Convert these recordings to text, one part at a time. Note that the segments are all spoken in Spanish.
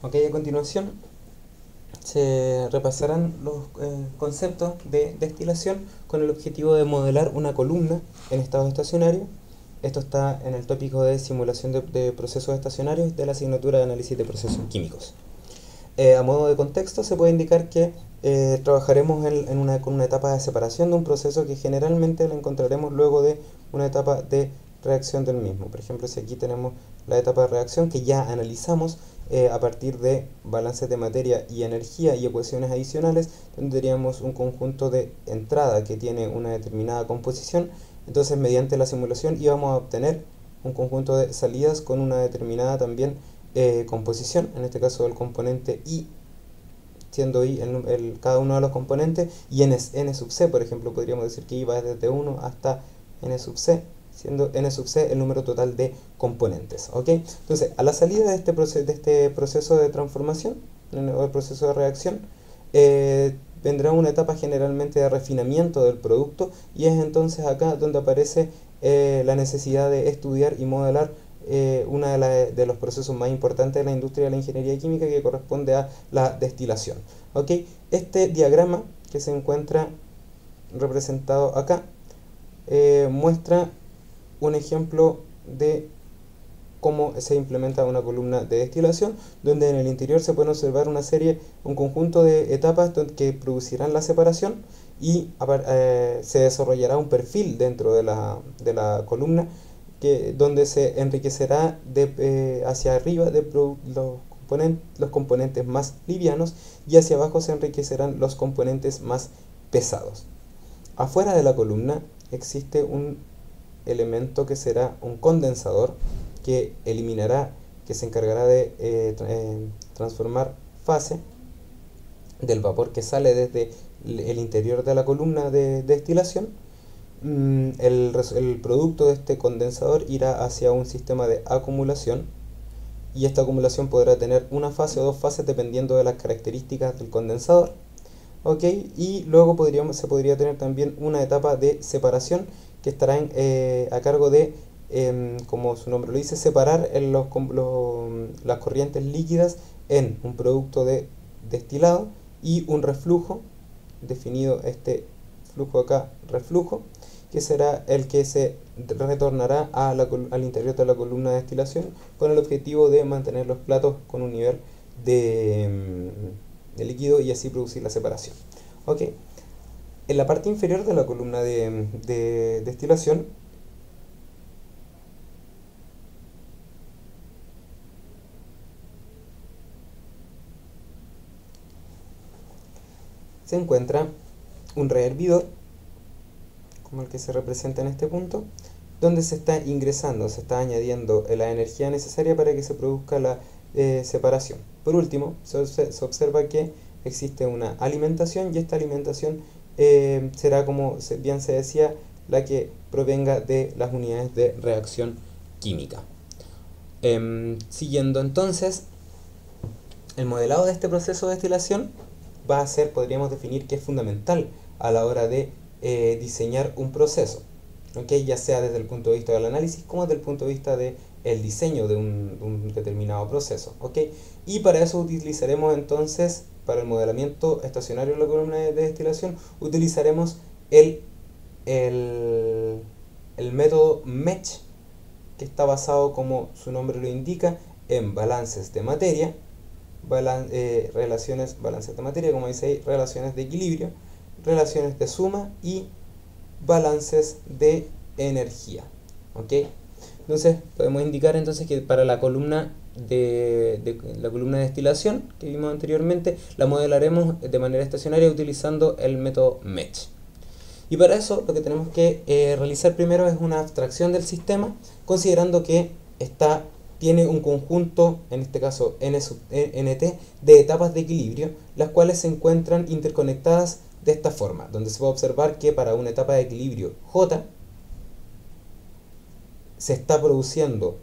Ok, a continuación se repasarán los conceptos de destilación con el objetivo de modelar una columna en estado estacionario. Esto está en el tópico de simulación de procesos estacionarios de la asignatura de análisis de procesos químicos. A modo de contexto se puede indicar que trabajaremos con una etapa de separación de un proceso que generalmente la encontraremos luego de una etapa de reacción del mismo. Por ejemplo, si aquí tenemos la etapa de reacción que ya analizamos a partir de balances de materia y energía y ecuaciones adicionales, tendríamos un conjunto de entrada que tiene una determinada composición. Entonces, mediante la simulación íbamos a obtener un conjunto de salidas con una determinada también composición, en este caso el componente I, siendo I cada uno de los componentes, y n sub c, por ejemplo, podríamos decir que I va desde 1 hasta n sub c, siendo n sub c el número total de componentes. ¿Ok? Entonces, a la salida de este proceso de transformación, o el proceso de reacción, vendrá una etapa generalmente de refinamiento del producto, y es entonces acá donde aparece la necesidad de estudiar y modelar uno de los procesos más importantes de la industria de la ingeniería química, que corresponde a la destilación. ¿Ok? Este diagrama que se encuentra representado acá muestra un ejemplo de cómo se implementa una columna de destilación, donde en el interior se puede observar un conjunto de etapas que producirán la separación, y se desarrollará un perfil dentro de la columna donde se enriquecerá hacia arriba de los componentes más livianos, y hacia abajo se enriquecerán los componentes más pesados. Afuera de la columna existe un elemento que será un condensador que se encargará de transformar fase del vapor que sale desde el interior de la columna de destilación. El producto de este condensador irá hacia un sistema de acumulación, y esta acumulación podrá tener una fase o dos fases dependiendo de las características del condensador. ¿Ok? Y luego se podría tener también una etapa de separación que estará a cargo de, como su nombre lo dice, separar las corrientes líquidas en un producto de destilado y un reflujo, definido este flujo acá, reflujo, que será el que se retornará al interior de la columna de destilación, con el objetivo de mantener los platos con un nivel de líquido y así producir la separación. ¿Ok? En la parte inferior de la columna de destilación se encuentra un rehervidor, como el que se representa en este punto, donde se está añadiendo la energía necesaria para que se produzca la separación. Por último, se observa que existe una alimentación, y esta alimentación será, como bien se decía, la que provenga de las unidades de reacción química. Siguiendo entonces, el modelado de este proceso de destilación va a ser, podríamos definir que es fundamental a la hora de diseñar un proceso, ¿okay? Ya sea desde el punto de vista del análisis como desde el punto de vista del diseño de un determinado proceso, ¿okay? Y para eso utilizaremos entonces, para el modelamiento estacionario de la columna de destilación, utilizaremos el método MECH, que está basado, como su nombre lo indica, en balances de materia, balances de materia, como dice ahí, relaciones de equilibrio, relaciones de suma y balances de energía. ¿Ok? Entonces podemos indicar entonces que para la columna la columna de destilación que vimos anteriormente, la modelaremos de manera estacionaria utilizando el método MECH. Y para eso lo que tenemos que realizar primero es una abstracción del sistema, considerando que tiene un conjunto, en este caso nt, de etapas de equilibrio, las cuales se encuentran interconectadas de esta forma, donde se va a observar que para una etapa de equilibrio J se está produciendo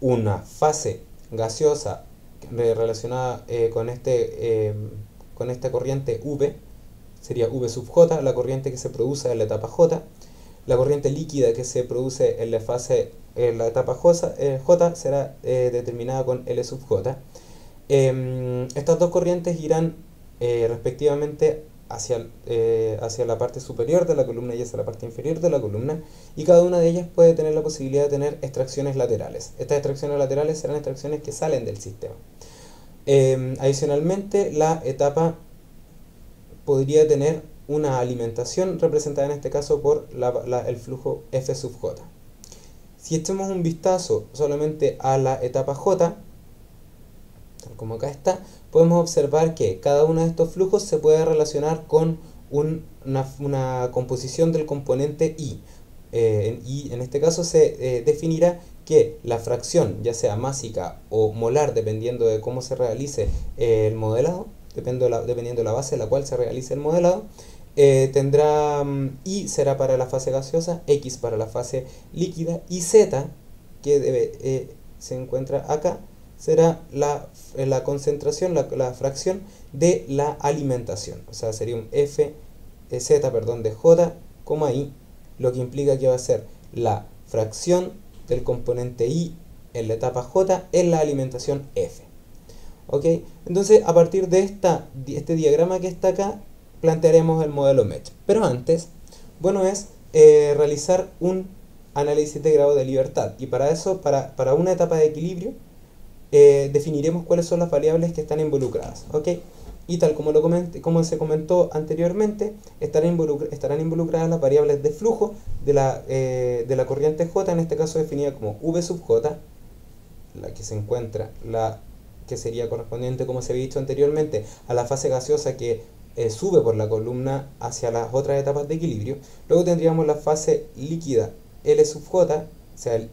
una fase gaseosa relacionada con esta corriente V, sería V sub J, la corriente que se produce en la etapa J. La corriente líquida que se produce en la etapa J será determinada con L sub J. Estas dos corrientes irán respectivamente hacia la parte superior de la columna y hacia la parte inferior de la columna, y cada una de ellas puede tener la posibilidad de tener extracciones laterales. Estas extracciones laterales serán extracciones que salen del sistema. Adicionalmente, la etapa podría tener una alimentación representada en este caso por el flujo F sub J. Si echamos un vistazo solamente a la etapa J, tal como acá está, podemos observar que cada uno de estos flujos se puede relacionar con una composición del componente I. Y en este caso se definirá que la fracción, ya sea másica o molar, dependiendo de cómo se realice el modelado, dependiendo de la base en la cual se realice el modelado, tendrá I será para la fase gaseosa, X para la fase líquida, y Z, que se encuentra acá, será la concentración, la fracción de la alimentación. O sea, sería un Z, de J, I, lo que implica que va a ser la fracción del componente I en la etapa J en la alimentación F. ¿Ok? Entonces, a partir de este diagrama que está acá, plantearemos el modelo MESH. Pero antes, bueno, es realizar un análisis de grado de libertad. Y para eso, para una etapa de equilibrio, definiremos cuáles son las variables que están involucradas, ¿ok? Y tal como se comentó anteriormente, estarán involucradas las variables de flujo de la corriente J, en este caso definida como V sub J, la que se encuentra, que sería correspondiente, como se había dicho anteriormente, a la fase gaseosa que sube por la columna hacia las otras etapas de equilibrio. Luego tendríamos la fase líquida L sub J, o sea, el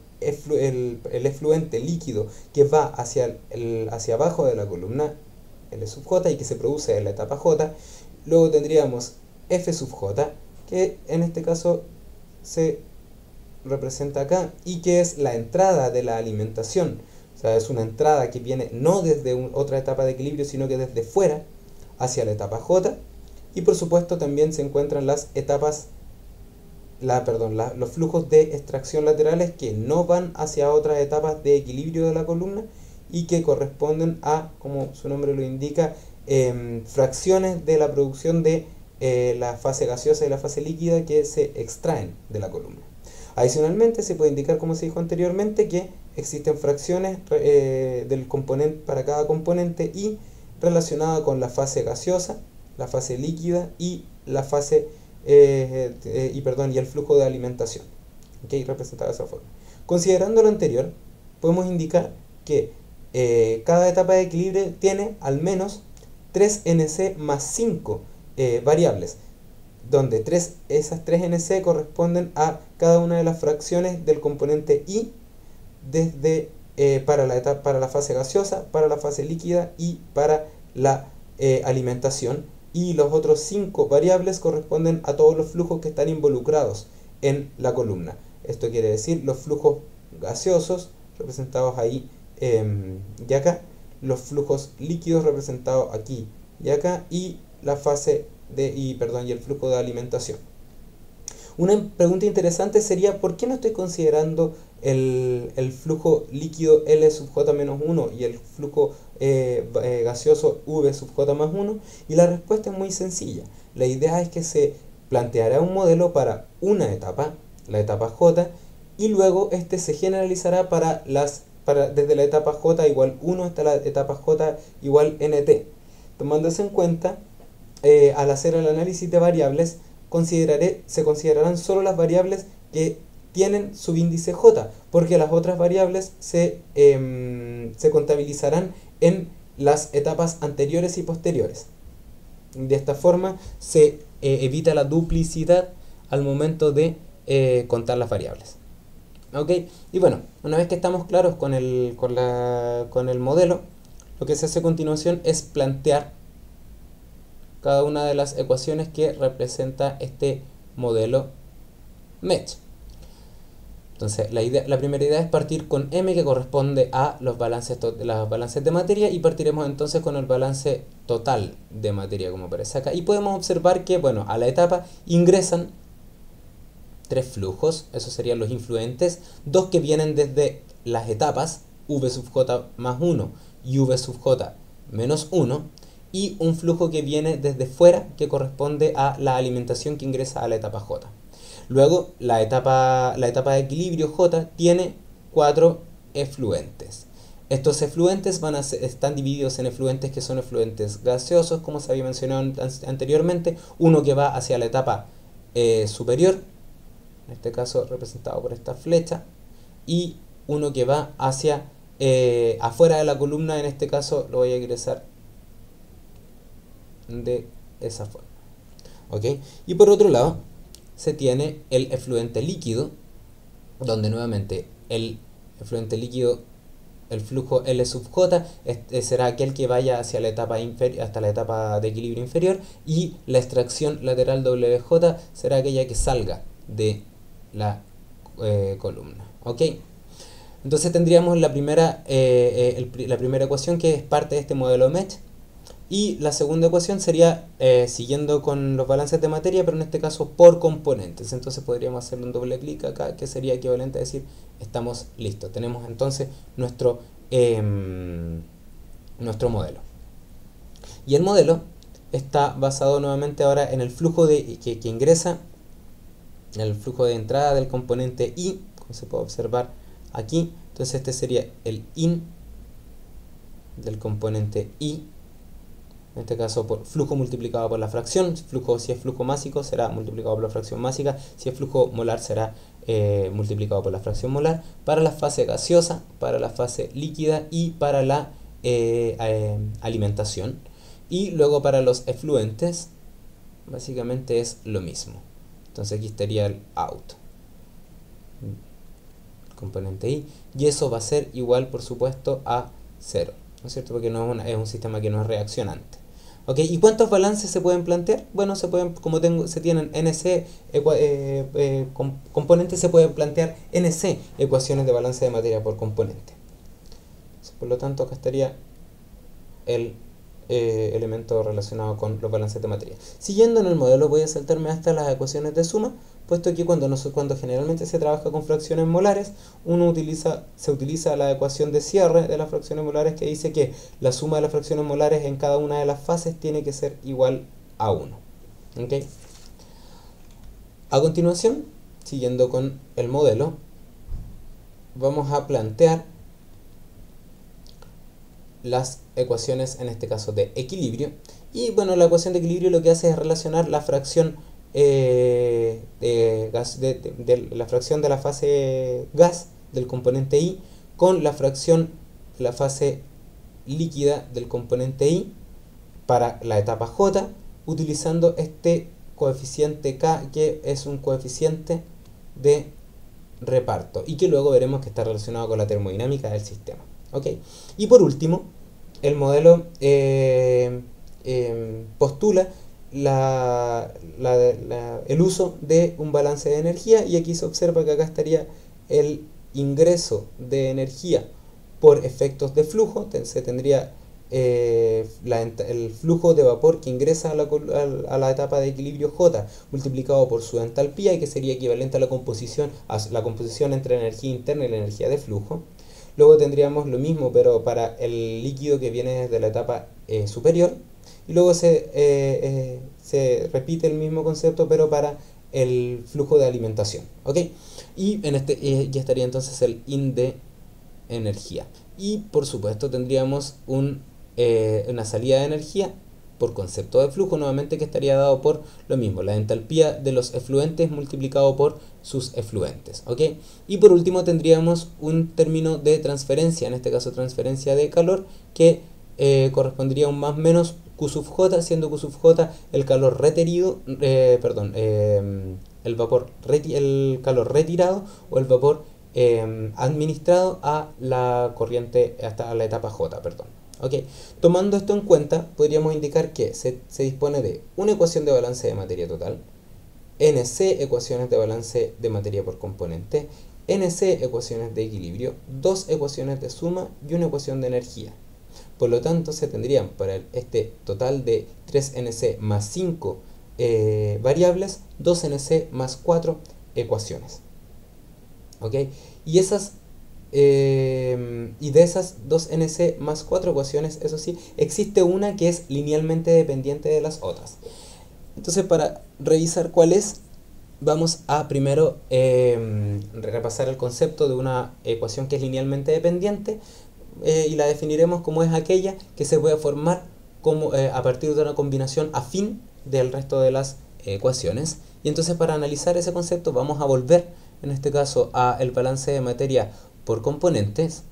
efluente líquido que va hacia abajo de la columna L sub J y que se produce en la etapa J. Luego tendríamos F sub J, que en este caso se representa acá y que es la entrada de la alimentación. O sea, es una entrada que viene no desde otra etapa de equilibrio, sino que desde fuera hacia la etapa J. Y por supuesto también se encuentran las etapas los flujos de extracción laterales que no van hacia otras etapas de equilibrio de la columna y que corresponden a, como su nombre lo indica, fracciones de la producción de la fase gaseosa y la fase líquida que se extraen de la columna. Adicionalmente, se puede indicar, como se dijo anteriormente, que existen fracciones del componente para cada componente y relacionada con la fase gaseosa, la fase líquida y la fase y el flujo de alimentación, ¿okay? Representado de esa forma. Considerando lo anterior, podemos indicar que cada etapa de equilibrio tiene al menos 3NC más 5 variables, donde esas 3NC corresponden a cada una de las fracciones del componente I para la fase gaseosa, para la fase líquida y para la alimentación. Y los otros 5 variables corresponden a todos los flujos que están involucrados en la columna. Esto quiere decir los flujos gaseosos representados ahí y acá, los flujos líquidos representados aquí y acá, y la fase y el flujo de alimentación. Una pregunta interesante sería: ¿por qué no estoy considerando el flujo líquido L sub J menos 1 y el flujo gaseoso V sub J más 1? Y la respuesta es muy sencilla. La idea es que se planteará un modelo para una etapa, la etapa J, y luego este se generalizará desde la etapa J igual 1 hasta la etapa J igual NT. Tomándose en cuenta, al hacer el análisis de variables, se considerarán solo las variables que tienen subíndice J, porque las otras variables se contabilizarán en las etapas anteriores y posteriores. De esta forma se evita la duplicidad al momento de contar las variables. ¿Ok? Y bueno, una vez que estamos claros con el modelo, lo que se hace a continuación es plantear cada una de las ecuaciones que representa este modelo MESH. Entonces, la primera idea es partir con M, que corresponde a los balances de materia, y partiremos entonces con el balance total de materia, como aparece acá. Y podemos observar que, bueno, a la etapa ingresan 3 flujos, esos serían los influentes, 2 que vienen desde las etapas V sub J más 1 y V sub J menos 1, y un flujo que viene desde fuera que corresponde a la alimentación que ingresa a la etapa J. Luego la etapa de equilibrio J tiene 4 efluentes. Estos efluentes están divididos en efluentes que son efluentes gaseosos, como se había mencionado anteriormente, uno que va hacia la etapa superior, en este caso representado por esta flecha, y uno que va hacia afuera de la columna, en este caso lo voy a ingresar de esa forma. ¿Ok? Y por otro lado se tiene el efluente líquido, donde nuevamente el efluente líquido, el flujo L sub J será aquel que vaya hacia la etapa hasta la etapa de equilibrio inferior, y la extracción lateral WJ será aquella que salga de la columna. ¿Ok? Entonces tendríamos la primera ecuación, que es parte de este modelo MESH, y la segunda ecuación sería siguiendo con los balances de materia, pero en este caso por componentes. Entonces podríamos hacerle un doble clic acá, que sería equivalente a decir estamos listos. Tenemos entonces nuestro modelo. Y el modelo está basado nuevamente ahora en el flujo que ingresa, en el flujo de entrada del componente I, como se puede observar aquí. Entonces este sería el IN del componente I, en este caso por flujo multiplicado por la fracción. Si es flujo másico será multiplicado por la fracción másica, si es flujo molar será multiplicado por la fracción molar, para la fase gaseosa, para la fase líquida y para la alimentación. Y luego para los efluentes básicamente es lo mismo. Entonces aquí estaría el out, el componente I, y eso va a ser igual, por supuesto, a 0, ¿no es cierto? Porque es un sistema que no es reaccionante. ¿Ok? ¿Y cuántos balances se pueden plantear? Bueno, se tienen NC componentes, se pueden plantear NC ecuaciones de balance de materia por componente. Por lo tanto, acá estaría el elemento relacionado con los balances de materia. Siguiendo en el modelo, voy a saltarme hasta las ecuaciones de suma, puesto que cuando generalmente se trabaja con fracciones molares, se utiliza la ecuación de cierre de las fracciones molares, que dice que la suma de las fracciones molares en cada una de las fases tiene que ser igual a 1. ¿Okay? A continuación, siguiendo con el modelo, vamos a plantear las ecuaciones, en este caso de equilibrio. Y bueno, la ecuación de equilibrio lo que hace es relacionar la fracción la fracción de la fase gas del componente I con la fracción de la fase líquida del componente I para la etapa J, utilizando este coeficiente K, que es un coeficiente de reparto y que luego veremos que está relacionado con la termodinámica del sistema. ¿Ok? Y por último, el modelo postula el uso de un balance de energía, y aquí se observa que acá estaría el ingreso de energía por efectos de flujo. Se tendría el flujo de vapor que ingresa a la etapa de equilibrio J multiplicado por su entalpía, y que sería equivalente a la composición entre la energía interna y la energía de flujo. Luego tendríamos lo mismo, pero para el líquido que viene desde la etapa superior. Y luego se repite el mismo concepto, pero para el flujo de alimentación. ¿Ok? Y ya estaría entonces el IN de energía. Y por supuesto tendríamos una salida de energía por concepto de flujo, nuevamente, que estaría dado por lo mismo, la entalpía de los efluentes multiplicado por sus efluentes. ¿Ok? Y por último tendríamos un término de transferencia, en este caso transferencia de calor, que correspondería a un más menos Q sub J, siendo Q sub J el calor retenido, el calor retirado o el vapor administrado a la corriente, hasta la etapa J, perdón. ¿Okay? Tomando esto en cuenta, podríamos indicar que se dispone de una ecuación de balance de materia total, NC ecuaciones de balance de materia por componente, NC ecuaciones de equilibrio, 2 ecuaciones de suma y una ecuación de energía. Por lo tanto, se tendrían para este total de 3NC más 5 variables, 2NC más 4 ecuaciones. ¿Ok? Y esas y de esas 2nc más 4 ecuaciones, eso sí, existe una que es linealmente dependiente de las otras. Entonces, para revisar cuál es, vamos a primero repasar el concepto de una ecuación que es linealmente dependiente, y la definiremos como es aquella que se puede formar como, a partir de una combinación afín del resto de las ecuaciones. Y entonces, para analizar ese concepto, vamos a volver en este caso a el balance de materia por componentes.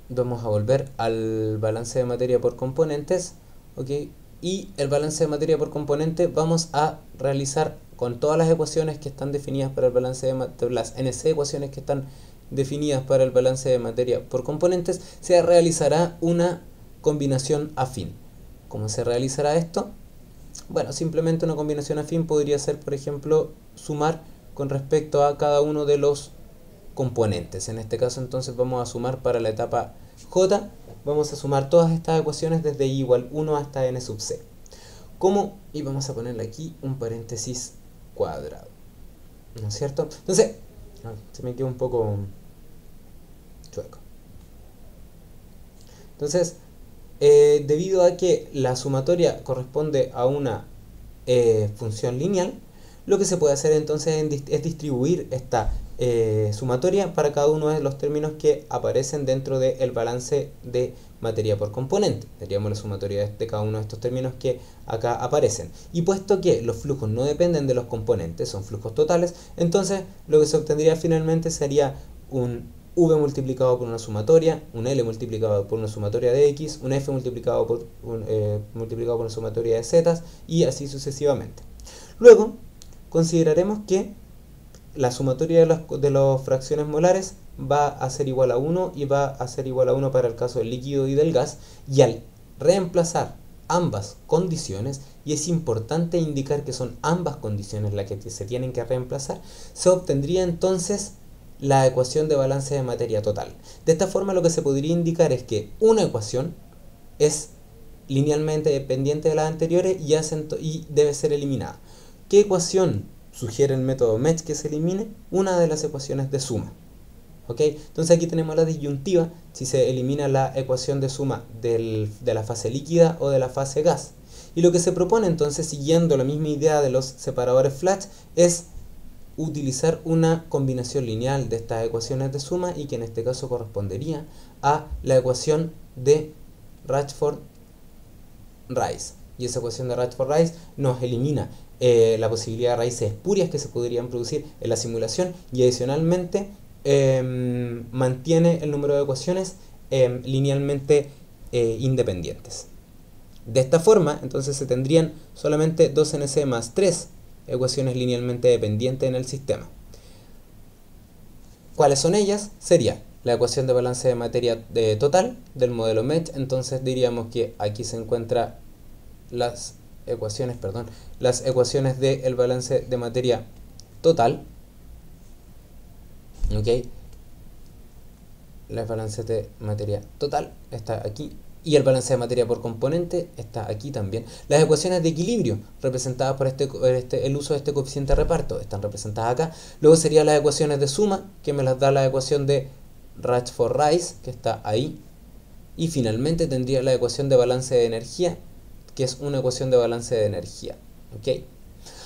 Vamos a volver al balance de materia por componentes, ¿ok? Y el balance de materia por componente vamos a realizar con todas las ecuaciones que están definidas para el balance de las NC ecuaciones que están definidas para el balance de materia por componentes, se realizará una combinación afín. ¿Cómo se realizará esto? Bueno, simplemente una combinación afín podría ser, por ejemplo, sumar con respecto a cada uno de los componentes. En este caso, entonces, vamos a sumar para la etapa J, vamos a sumar todas estas ecuaciones desde i igual 1 hasta n sub c. ¿Cómo? Y vamos a ponerle aquí un paréntesis cuadrado, ¿no es cierto? Entonces, se me quedó un poco chueco. Entonces, debido a que la sumatoria corresponde a una función lineal, lo que se puede hacer entonces es distribuir esta sumatoria para cada uno de los términos que aparecen dentro del balance de materia por componente. Tendríamos la sumatoria de cada uno de estos términos que acá aparecen. Y puesto que los flujos no dependen de los componentes, son flujos totales, entonces lo que se obtendría finalmente sería un v multiplicado por una sumatoria, un l multiplicado por una sumatoria de x, un f multiplicado por una sumatoria de z, y así sucesivamente. Luego, consideraremos que la sumatoria de las fracciones molares va a ser igual a 1 y va a ser igual a 1 para el caso del líquido y del gas, y al reemplazar ambas condiciones, y es importante indicar que son ambas condiciones las que se tienen que reemplazar, se obtendría entonces la ecuación de balance de materia total. De esta forma, lo que se podría indicar es que una ecuación es linealmente dependiente de las anteriores y debe ser eliminada. ¿Qué ecuación sugiere el método Metz que se elimine? Una de las ecuaciones de suma. ¿Ok? Entonces aquí tenemos la disyuntiva si se elimina la ecuación de suma de la fase líquida o de la fase gas. Y lo que se propone entonces, siguiendo la misma idea de los separadores Flash, es utilizar una combinación lineal de estas ecuaciones de suma, y que en este caso correspondería a la ecuación de Rashford-Rice. Y esa ecuación de Rashford-Rice nos elimina la posibilidad de raíces espurias que se podrían producir en la simulación, y adicionalmente mantiene el número de ecuaciones linealmente independientes. De esta forma, entonces, se tendrían solamente 2nc más 3 ecuaciones linealmente dependientes en el sistema. ¿Cuáles son ellas? Sería la ecuación de balance de materia total del modelo Metz. Entonces diríamos que aquí se encuentran las ecuaciones del balance de materia total. ¿Ok? El balance de materia total está aquí. Y el balance de materia por componente está aquí también. Las ecuaciones de equilibrio representadas por el uso de este coeficiente de reparto están representadas acá. Luego serían las ecuaciones de suma, que me las da la ecuación de Rashford-Rice, que está ahí. Y finalmente tendría la ecuación de balance de energía, que es una ecuación de balance de energía. ¿Ok?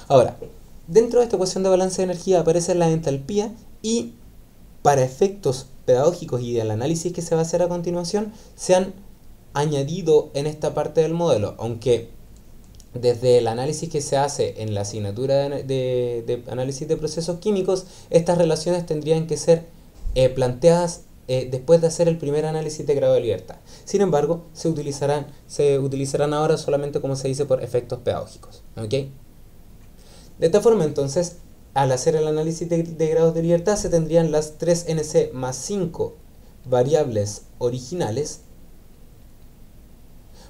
Ahora, dentro de esta ecuación de balance de energía aparece la entalpía, y para efectos pedagógicos y del análisis que se va a hacer a continuación, se han añadido en esta parte del modelo, aunque desde el análisis que se hace en la asignatura de análisis de procesos químicos, estas relaciones tendrían que ser planteadas después de hacer el primer análisis de grado de libertad. Sin embargo, se utilizarán ahora solamente, como se dice, por efectos pedagógicos. ¿Ok? De esta forma, entonces, al hacer el análisis de grados de libertad, se tendrían las 3nc más 5 variables originales,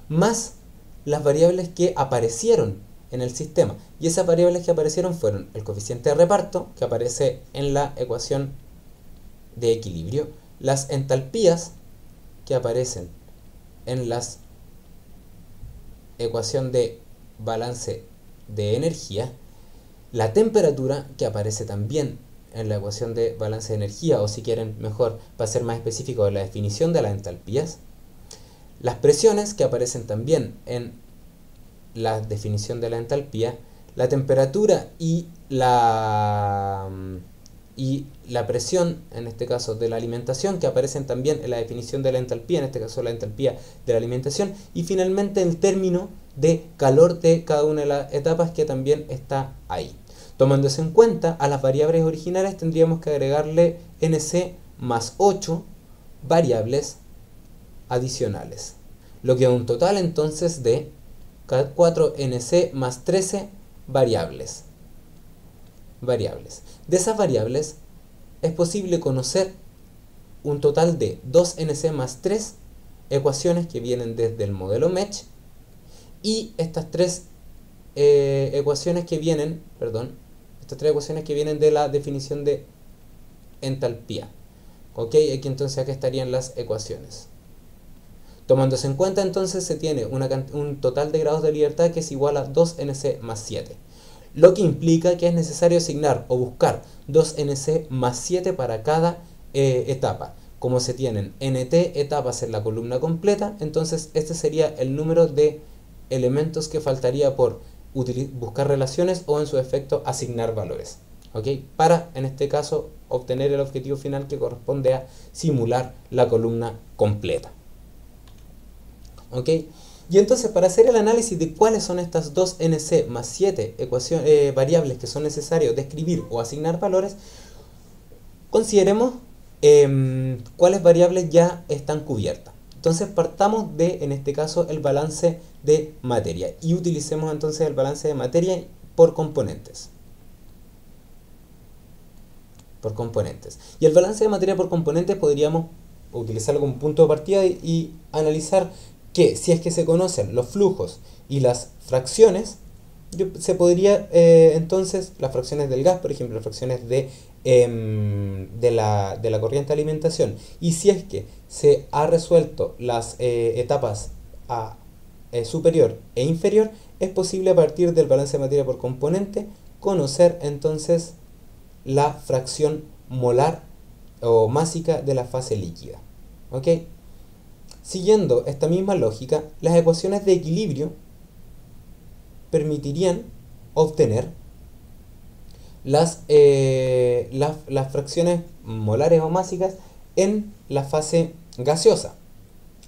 más las variables que aparecieron en el sistema. Y esas variables que aparecieron fueron el coeficiente de reparto, que aparece en la ecuación de equilibrio, las entalpías, que aparecen en la ecuación de balance de energía, la temperatura, que aparece también en la ecuación de balance de energía, o si quieren mejor, para ser más específico, en la definición de las entalpías, las presiones que aparecen también en la definición de la entalpía, la temperatura y la presión, en este caso de la alimentación, que aparecen también en la definición de la entalpía, en este caso la entalpía de la alimentación, y finalmente el término de calor de cada una de las etapas, que también está ahí. Tomándose en cuenta a las variables originales, tendríamos que agregarle NC más 8 variables adicionales, lo que da un total entonces de 4NC más 13 variables. De esas variables es posible conocer un total de 2NC más 3 ecuaciones que vienen desde el modelo MESH, y estas tres ecuaciones que vienen, de la definición de entalpía. Ok, aquí entonces acá estarían las ecuaciones. Tomándose en cuenta entonces se tiene un total de grados de libertad que es igual a 2NC más 7. Lo que implica que es necesario asignar o buscar 2NC más 7 para cada etapa. Como se tienen NT etapas en la columna completa, entonces este sería el número de elementos que faltaría por buscar relaciones o en su efecto asignar valores. ¿Ok? Para, en este caso, obtener el objetivo final que corresponde a simular la columna completa. ¿Ok? Y entonces, para hacer el análisis de cuáles son estas 2NC más 7 variables que son necesarios describir o asignar valores, consideremos cuáles variables ya están cubiertas. Entonces partamos de, en este caso, el balance de materia, y utilicemos entonces el balance de materia por componentes. Y el balance de materia por componentes podríamos utilizarlo como punto de partida y analizar que si es que se conocen los flujos y las fracciones, se podría entonces, las fracciones del gas, por ejemplo, las fracciones de la corriente de alimentación, y si es que se ha resuelto las etapas superior e inferior, es posible a partir del balance de materia por componente conocer entonces la fracción molar o másica de la fase líquida. ¿Ok? Siguiendo esta misma lógica, las ecuaciones de equilibrio permitirían obtener las fracciones molares o másicas en la fase gaseosa.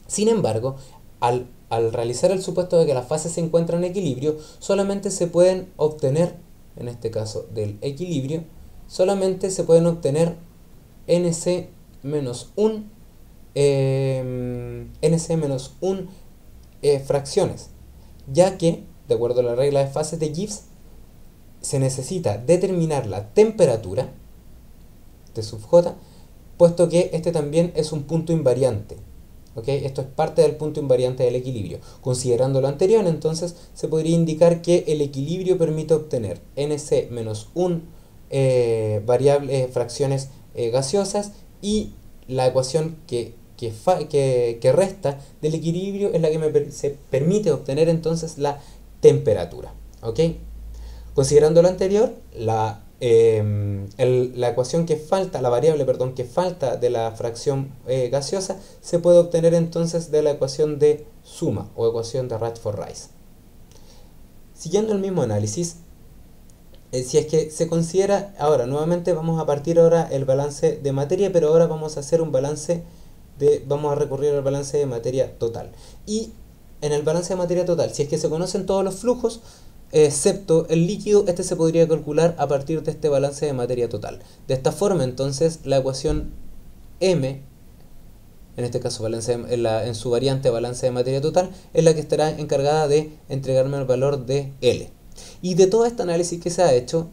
Sin embargo, al realizar el supuesto de que las fases se encuentran en equilibrio, solamente se pueden obtener, en este caso del equilibrio, solamente se pueden obtener NC-1 fracciones, ya que, de acuerdo a la regla de fases de Gibbs, se necesita determinar la temperatura T sub j, puesto que este también es un punto invariante. ¿Okay? Esto es parte del punto invariante del equilibrio. Considerando lo anterior, entonces se podría indicar que el equilibrio permite obtener NC-1 fracciones gaseosas, y la ecuación que resta del equilibrio es la que se permite obtener entonces la temperatura. ¿Ok? Considerando lo anterior, la ecuación que falta, la variable, perdón, que falta de la fracción gaseosa, se puede obtener entonces de la ecuación de suma o ecuación de Radford-Rice. Siguiendo el mismo análisis, si es que se considera, ahora nuevamente vamos a partir ahora el balance de materia, pero ahora vamos a hacer vamos a recurrir al balance de materia total. Y en el balance de materia total, si es que se conocen todos los flujos, excepto el líquido, este se podría calcular a partir de este balance de materia total. De esta forma, entonces, la ecuación M, en este caso en su variante balance de materia total, es la que estará encargada de entregarme el valor de L. Y de todo este análisis que se ha hecho,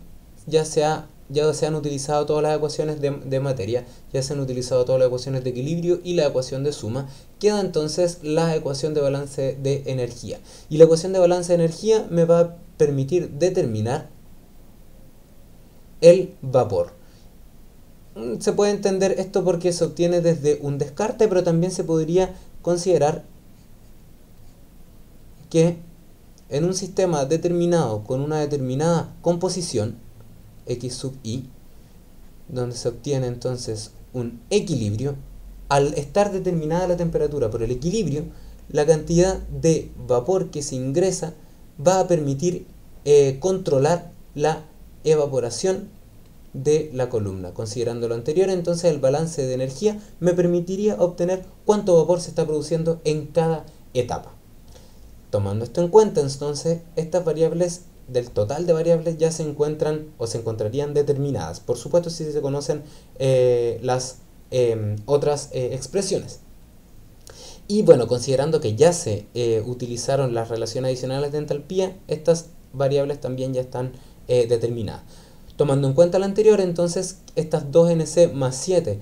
ya se han utilizado todas las ecuaciones de materia, ya se han utilizado todas las ecuaciones de equilibrio y la ecuación de suma. Queda entonces la ecuación de balance de energía. Y la ecuación de balance de energía me va a permitir determinar el vapor. Se puede entender esto porque se obtiene desde un descarte, pero también se podría considerar que en un sistema determinado con una determinada composición, X sub I, donde se obtiene entonces un equilibrio. Al estar determinada la temperatura por el equilibrio, la cantidad de vapor que se ingresa va a permitir controlar la evaporación de la columna. Considerando lo anterior, entonces el balance de energía me permitiría obtener cuánto vapor se está produciendo en cada etapa. Tomando esto en cuenta, entonces, estas variables del total de variables ya se encuentran o se encontrarían determinadas. Por supuesto, si se conocen las otras expresiones. Y bueno, considerando que ya se utilizaron las relaciones adicionales de entalpía, estas variables también ya están determinadas. Tomando en cuenta lo anterior, entonces estas 2nc más 7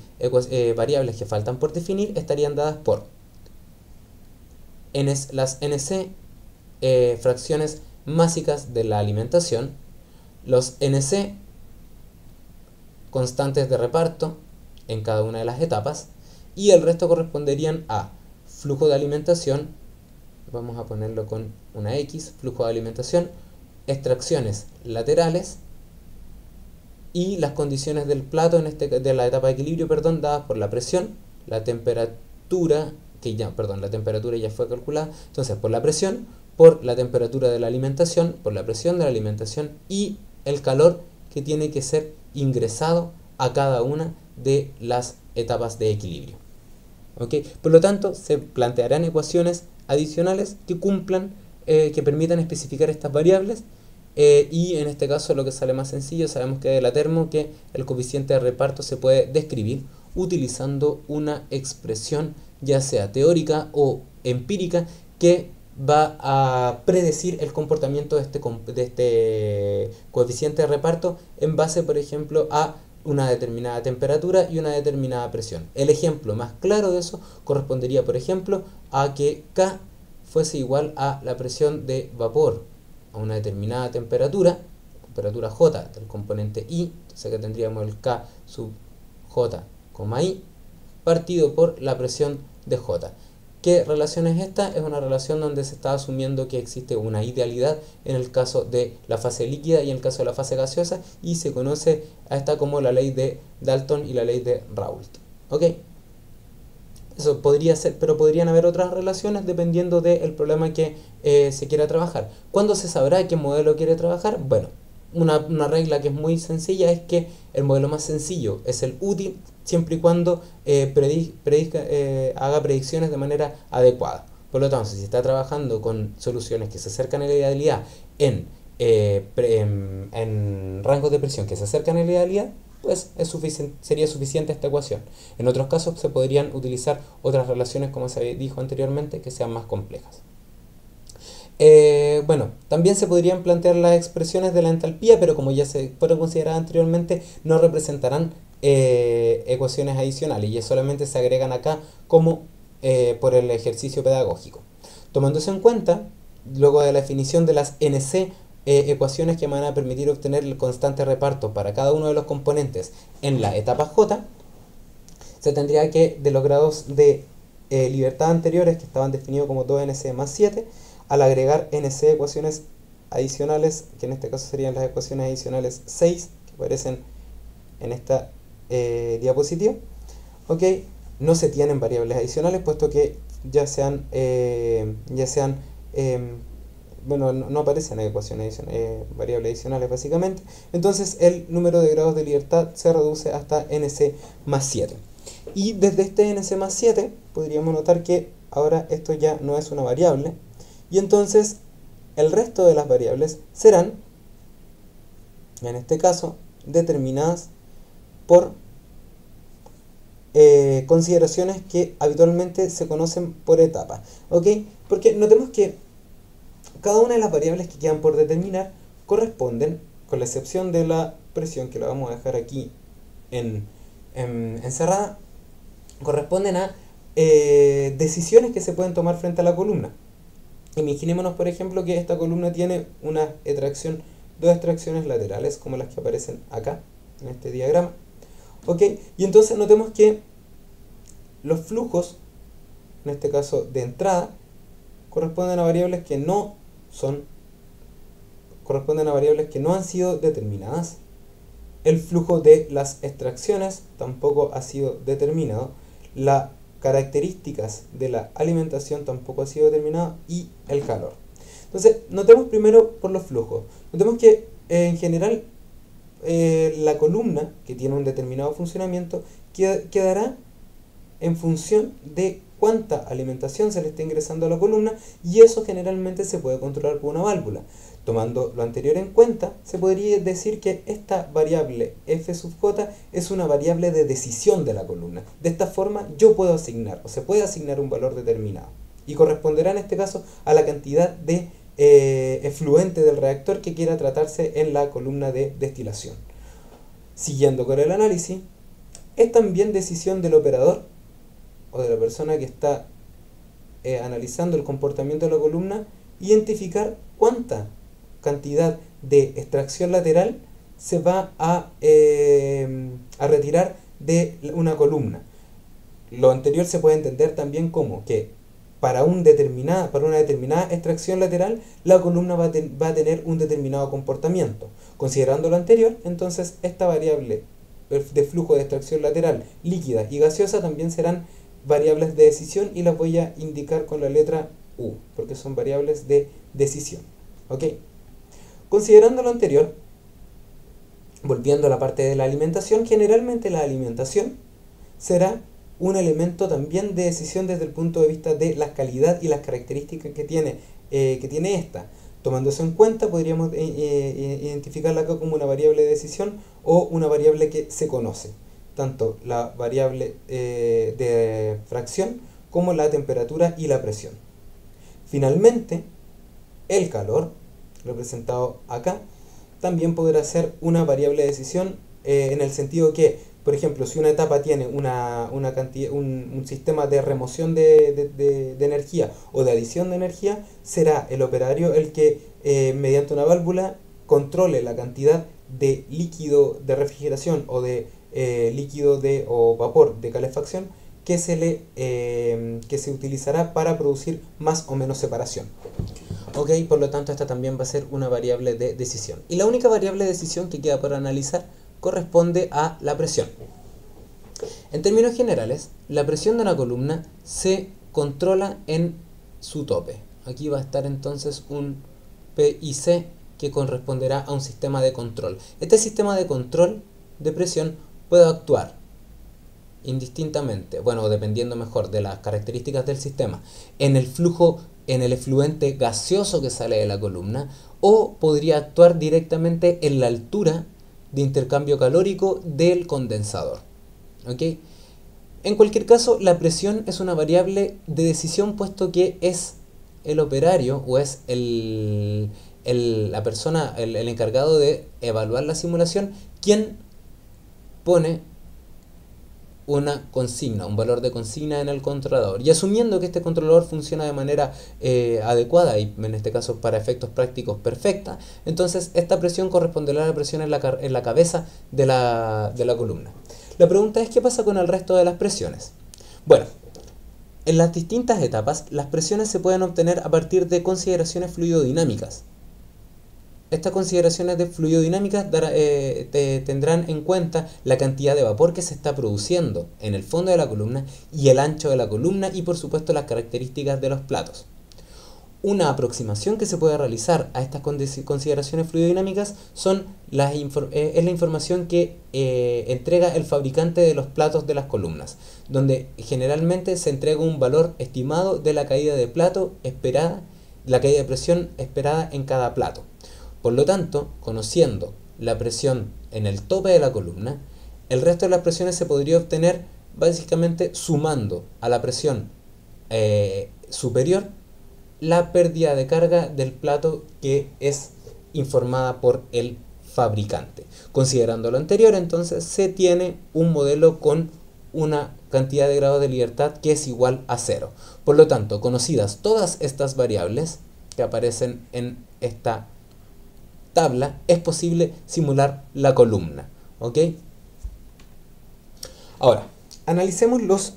variables que faltan por definir estarían dadas por las nc fracciones másicas de la alimentación, los nc constantes de reparto en cada una de las etapas, y el resto corresponderían a flujo de alimentación, vamos a ponerlo con una X, flujo de alimentación, extracciones laterales y las condiciones del plato de la etapa de equilibrio, dadas por la presión, la temperatura, la temperatura ya fue calculada, entonces por la presión, por la temperatura de la alimentación, por la presión de la alimentación y el calor que tiene que ser ingresado a cada una de las etapas de equilibrio. ¿Okay? Por lo tanto, se plantearán ecuaciones adicionales que cumplan, que permitan especificar estas variables, y en este caso lo que sale más sencillo, sabemos que de la termo que el coeficiente de reparto se puede describir utilizando una expresión ya sea teórica o empírica que va a predecir el comportamiento de este coeficiente de reparto en base, por ejemplo, a una determinada temperatura y una determinada presión. El ejemplo más claro de eso correspondería, por ejemplo, a que K fuese igual a la presión de vapor a una determinada temperatura J del componente I, entonces que tendríamos el K sub J, I, partido por la presión de J. ¿Qué relación es esta? Es una relación donde se está asumiendo que existe una idealidad en el caso de la fase líquida y en el caso de la fase gaseosa, y se conoce a esta como la ley de Dalton y la ley de Raoult. ¿Ok? Eso podría ser, pero podrían haber otras relaciones dependiendo del problema que se quiera trabajar. ¿Cuándo se sabrá qué modelo quiere trabajar? Bueno, una regla que es muy sencilla es que el modelo más sencillo es el útil siempre y cuando haga predicciones de manera adecuada. Por lo tanto, si está trabajando con soluciones que se acercan a la idealidad en rangos de presión que se acercan a la idealidad, pues sería suficiente esta ecuación. En otros casos se podrían utilizar otras relaciones, como se dijo anteriormente, que sean más complejas. Bueno, también se podrían plantear las expresiones de la entalpía, pero como ya se fueron consideradas anteriormente, no representarán ecuaciones adicionales y solamente se agregan acá como por el ejercicio pedagógico. Tomando eso en cuenta, luego de la definición de las NC ecuaciones que me van a permitir obtener el constante reparto para cada uno de los componentes en la etapa J, se tendría que, de los grados de libertad anteriores, que estaban definidos como 2nc más 7, al agregar nc ecuaciones adicionales, que en este caso serían las ecuaciones adicionales 6, que aparecen en esta diapositiva, ¿ok? No se tienen variables adicionales, puesto que bueno, no aparecen ecuaciones variables adicionales básicamente. Entonces el número de grados de libertad se reduce hasta nc más 7. Y desde este nc más 7 podríamos notar que ahora esto ya no es una variable, y entonces el resto de las variables serán, en este caso, determinadas por consideraciones que habitualmente se conocen por etapas, ¿ok? Porque notemos que cada una de las variables que quedan por determinar corresponden, con la excepción de la presión, que la vamos a dejar aquí encerrada, corresponden a decisiones que se pueden tomar frente a la columna. Imaginémonos, por ejemplo, que esta columna tiene dos extracciones laterales, como las que aparecen acá, en este diagrama. ¿Ok? Y entonces notemos que los flujos, en este caso de entrada, corresponden a variables que no han sido determinadas El flujo de las extracciones tampoco ha sido determinado. Las características de la alimentación tampoco ha sido determinado, y el calor. Entonces, notemos primero por los flujos. Notemos que en general la columna, que tiene un determinado funcionamiento, quedará en función de cuánta alimentación se le está ingresando a la columna, y eso generalmente se puede controlar por una válvula. Tomando lo anterior en cuenta, se podría decir que esta variable f sub j es una variable de decisión de la columna. De esta forma yo puedo asignar, o se puede asignar un valor determinado, y corresponderá en este caso a la cantidad de efluente del reactor que quiera tratarse en la columna de destilación. Siguiendo con el análisis, es también decisión del operador o de la persona que está analizando el comportamiento de la columna identificar cuánta cantidad de extracción lateral se va a retirar de una columna. Lo anterior se puede entender también como que para una determinada extracción lateral, la columna va a tener un determinado comportamiento. Considerando lo anterior, entonces esta variable de flujo de extracción lateral líquida y gaseosa también serán variables de decisión, y las voy a indicar con la letra U, porque son variables de decisión. ¿Ok? Considerando lo anterior, volviendo a la parte de la alimentación, generalmente la alimentación será un elemento también de decisión desde el punto de vista de la calidad y las características que tiene esta. Tomando eso en cuenta, podríamos identificarla acá como una variable de decisión o una variable que se conoce, tanto la variable de fracción como la temperatura y la presión. Finalmente, el calor, representado acá, también podrá ser una variable de decisión en el sentido que, por ejemplo, si una etapa tiene un sistema de remoción de energía o de adición de energía, será el operario el que mediante una válvula controle la cantidad de líquido de refrigeración o de líquido o vapor de calefacción que se utilizará para producir más o menos separación. Ok, por lo tanto esta también va a ser una variable de decisión. Y la única variable de decisión que queda por analizar corresponde a la presión. En términos generales, la presión de una columna se controla en su tope. Aquí va a estar entonces un PIC que corresponderá a un sistema de control. Este sistema de control de presión puede actuar indistintamente, bueno, dependiendo mejor de las características del sistema, en el flujo, en el efluente gaseoso que sale de la columna, o podría actuar directamente en la altura de intercambio calórico del condensador. ¿Ok? En cualquier caso, la presión es una variable de decisión, puesto que es el operario o es la persona, el encargado de evaluar la simulación, quien pone una consigna, un valor de consigna en el controlador, y asumiendo que este controlador funciona de manera adecuada y en este caso para efectos prácticos perfecta, entonces esta presión corresponderá a la presión en la cabeza de la columna. La pregunta es: ¿qué pasa con el resto de las presiones? Bueno, en las distintas etapas las presiones se pueden obtener a partir de consideraciones fluidodinámicas. Estas consideraciones de fluidodinámica tendrán en cuenta la cantidad de vapor que se está produciendo en el fondo de la columna y el ancho de la columna, y por supuesto las características de los platos. Una aproximación que se puede realizar a estas consideraciones fluidodinámicas es la información que entrega el fabricante de los platos de las columnas, donde generalmente se entrega un valor estimado de la caída de plato esperada, la caída de presión esperada en cada plato. Por lo tanto, conociendo la presión en el tope de la columna, el resto de las presiones se podría obtener básicamente sumando a la presión superior la pérdida de carga del plato que es informada por el fabricante. Considerando lo anterior, entonces se tiene un modelo con una cantidad de grados de libertad que es igual a 0. Por lo tanto, conocidas todas estas variables que aparecen en esta tabla, es posible simular la columna. ¿Ok? Ahora, analicemos los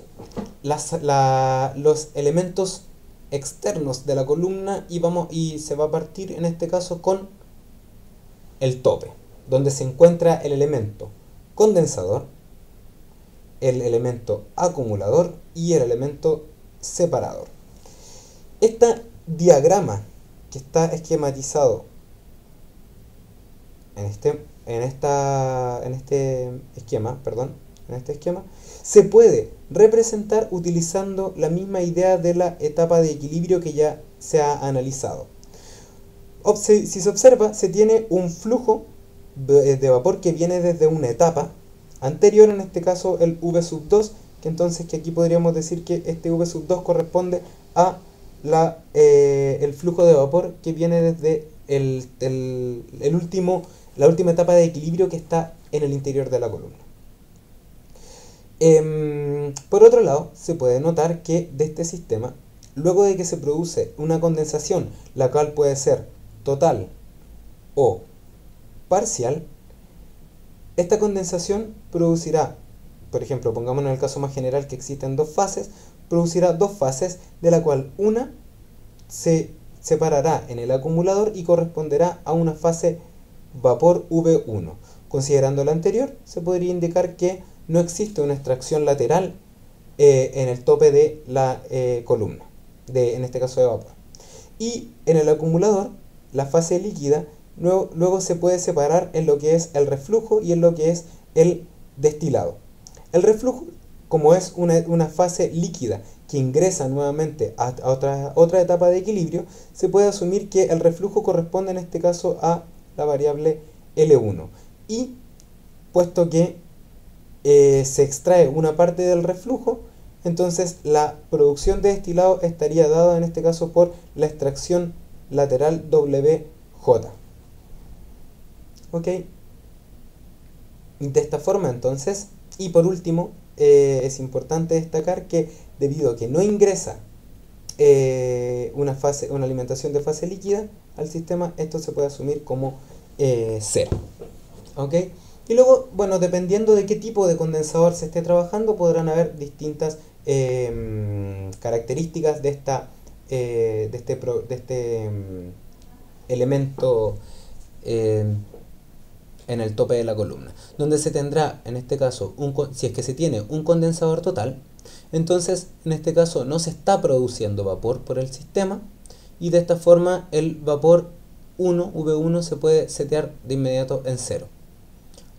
elementos externos de la columna y se va a partir en este caso con el tope. donde se encuentra el elemento condensador, el elemento acumulador y el elemento separador. Este diagrama que está esquematizado en este esquema, se puede representar utilizando la misma idea de la etapa de equilibrio que ya se ha analizado. Si se observa, se tiene un flujo de vapor que viene desde una etapa anterior, en este caso el V2, que aquí podríamos decir que este V2 corresponde a el flujo de vapor que viene desde la última etapa de equilibrio que está en el interior de la columna. Por otro lado, se puede notar que de este sistema, luego de que se produce una condensación, la cual puede ser total o parcial, esta condensación producirá, por ejemplo, pongámonos en el caso más general que existen dos fases, producirá dos fases, de la cual una se separará en el acumulador y corresponderá a una fase vapor V1. Considerando lo anterior, se podría indicar que no existe una extracción lateral en el tope de la columna, en este caso de vapor. Y en el acumulador, la fase líquida luego se puede separar en lo que es el reflujo y en lo que es el destilado. El reflujo, como es una fase líquida que ingresa nuevamente a otra etapa de equilibrio, se puede asumir que el reflujo corresponde en este caso a la variable L1. Y puesto que se extrae una parte del reflujo, entonces la producción de destilado estaría dada en este caso por la extracción lateral WJ. ¿Ok? De esta forma entonces, y por último, es importante destacar que debido a que no ingresa una alimentación de fase líquida al sistema, esto se puede asumir como cero. ¿Ok? Y luego, bueno, dependiendo de qué tipo de condensador se esté trabajando, podrán haber distintas características de este elemento en el tope de la columna, donde se tendrá, en este caso, si es que se tiene un condensador total, entonces en este caso no se está produciendo vapor por el sistema, y de esta forma el vapor V1 se puede setear de inmediato en 0.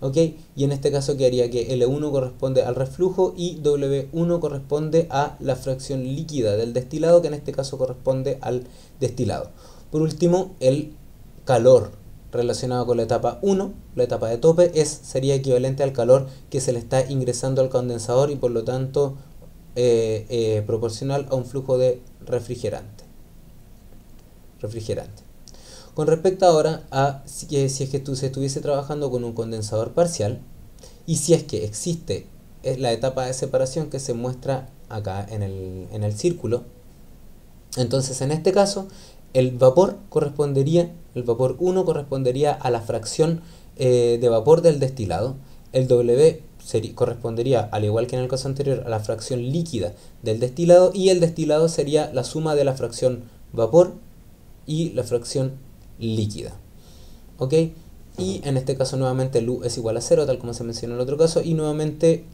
¿Ok? Y en este caso quedaría que L1 corresponde al reflujo y W1 corresponde a la fracción líquida del destilado, que en este caso corresponde al destilado. Por último, el calor relacionado con la etapa 1, la etapa de tope, sería equivalente al calor que se le está ingresando al condensador y por lo tanto proporcional a un flujo de refrigerante. Con respecto ahora a si es que se estuviese trabajando con un condensador parcial, y si es que existe la etapa de separación que se muestra acá en el círculo, entonces en este caso el vapor 1 correspondería a la fracción de vapor del destilado, el W correspondería, al igual que en el caso anterior, a la fracción líquida del destilado, y el destilado sería la suma de la fracción vapor y la fracción líquida. ¿Ok? Y en este caso nuevamente el U es igual a 0, tal como se mencionó en el otro caso, y nuevamente